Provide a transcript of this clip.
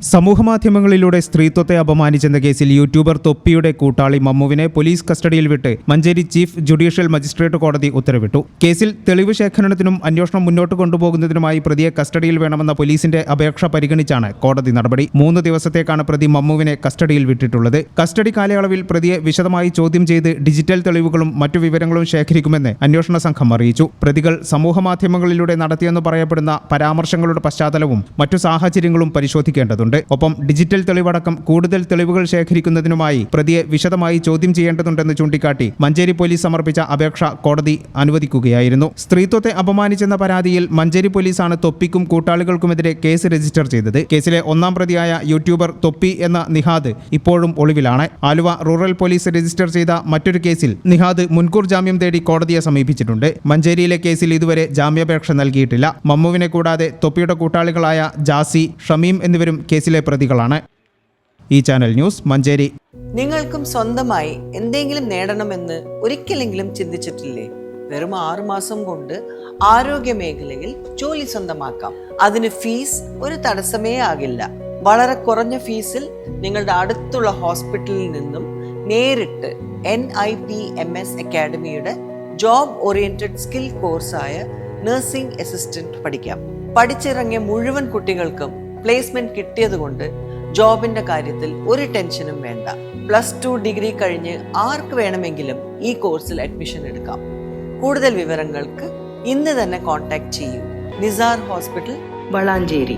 സമൂഹമാധ്യമങ്ങളിലൂടെ സ്ത്രീത്വത്തെ അപമാനിച്ചെന്ന കേസിൽ യൂട്യൂബർ തൊപ്പിയുടെ കൂട്ടാളി മമ്മുവിനെ പോലീസ് കസ്റ്റഡിയിൽ വിട്ട് മഞ്ചേരി ചീഫ് ജുഡീഷ്യൽ മജിസ്ട്രേറ്റ് കോടതി ഉത്തരവിട്ടു. കേസിൽ തെളിവ് ശേഖരണത്തിനും അന്വേഷണം മുന്നോട്ട് കൊണ്ടുപോകുന്നതിനുമായി പ്രതിയെ കസ്റ്റഡിയിൽ വേണമെന്ന പോലീസിന്റെ അപേക്ഷ പരിഗണിച്ചാണ് കോടതി നടപടി. 3 ദിവസത്തേക്കാണ് പ്രതി മമ്മുവിനെ കസ്റ്റഡിയിൽ വിട്ടിട്ടുള്ളത്. കസ്റ്റഡി കാലയളവിൽ പ്രതിയെ വിശദമായി ചോദ്യം ചെയ്ത് ഡിജിറ്റൽ തെളിവുകളും മറ്റു വിവരങ്ങളും ശേഖരിക്കുമെന്ന് അന്വേഷണ സംഘം അറിയിച്ചു. പ്രതികൾ സമൂഹമാധ്യമങ്ങളിലൂടെ നടത്തിയെന്ന് പറയപ്പെടുന്ന പരാമർശങ്ങളുടെ പശ്ചാത്തലവും മറ്റു സാഹചര്യങ്ങളും പരിശോധിക്കേണ്ടതുണ്ട്. ഒപ്പം ഡിജിറ്റൽ തെളിവടക്കം കൂടുതൽ തെളിവുകൾ ശേഖരിക്കുന്നതിനുമായി പ്രതിയെ വിശദമായി ചോദ്യം ചെയ്യേണ്ടതുണ്ടെന്ന് ചൂണ്ടിക്കാട്ടി മഞ്ചേരി പോലീസ് സമർപ്പിച്ച അപേക്ഷ കോടതി അനുവദിക്കുകയായിരുന്നു. സ്ത്രീത്വത്തെ അപമാനിച്ചെന്ന പരാതിയിൽ മഞ്ചേരി പോലീസാണ് തൊപ്പിക്കും കൂട്ടാളികൾക്കുമെതിരെ കേസ് രജിസ്റ്റർ ചെയ്തത്. കേസിലെ 1-ാം പ്രതിയായ യൂട്യൂബർ തൊപ്പി എന്ന നിഹാദ് ഇപ്പോഴും ഒളിവിലാണ്. ആലുവ റൂറൽ പോലീസ് രജിസ്റ്റർ ചെയ്ത മറ്റൊരു കേസിൽ നിഹാദ് മുൻകൂർ ജാമ്യം തേടി കോടതിയെ സമീപിച്ചിട്ടുണ്ട്. മഞ്ചേരിയിലെ കേസിൽ ഇതുവരെ ജാമ്യാപേക്ഷ നൽകിയിട്ടില്ല. മമ്മുവിനെ കൂടാതെ തൊപ്പിയുടെ കൂട്ടാളികളായ ജാസി, ഷമീം എന്നിവരും കേസിലെ പ്രതികളാണ്. ഈ ചാനൽ ന്യൂസ് മഞ്ചേരി. നിങ്ങൾക്കും സ്വന്തമായി എന്തെങ്കിലും നേടണമെന്ന് ഒരിക്കലെങ്കിലും ചിന്തിച്ചിട്ടില്ലേ? വെറും 6 മാസം കൊണ്ട് ആരോഗ്യ മേഖലയിൽ ജോലി സ്വന്തമാക്കാം. അതിന് ഫീസ് ഒരു തടസ്സമേ ആകില്ല. വളരെ കുറഞ്ഞ ഫീസിൽ നിങ്ങളുടെ അടുത്തുള്ള ഹോസ്പിറ്റലിൽ നിന്നും നേരിട്ട് NIPMS അക്കാഡമിയുടെ ജോബ് ഓറിയന്റഡ് സ്കിൽ കോഴ്സായ നഴ്സിംഗ് അസിസ്റ്റന്റ് പഠിക്കാം. പഠിച്ചിറങ്ങിയ മുഴുവൻ കുട്ടികൾക്കും പ്ലേസ്മെന്റ് കിട്ടിയതുകൊണ്ട് ജോബിന്റെ കാര്യത്തിൽ ഒരു ടെൻഷനും വേണ്ട. +2 ഡിഗ്രി കഴിഞ്ഞ് ആർക്ക് വേണമെങ്കിലും ഈ കോഴ്സിൽ അഡ്മിഷൻ എടുക്കാം. കൂടുതൽ വിവരങ്ങൾക്ക് ഇന്ന് തന്നെ കോൺടാക്ട് ചെയ്യൂ. നിസാർ ഹോസ്പിറ്റൽ, വളാഞ്ചേരി.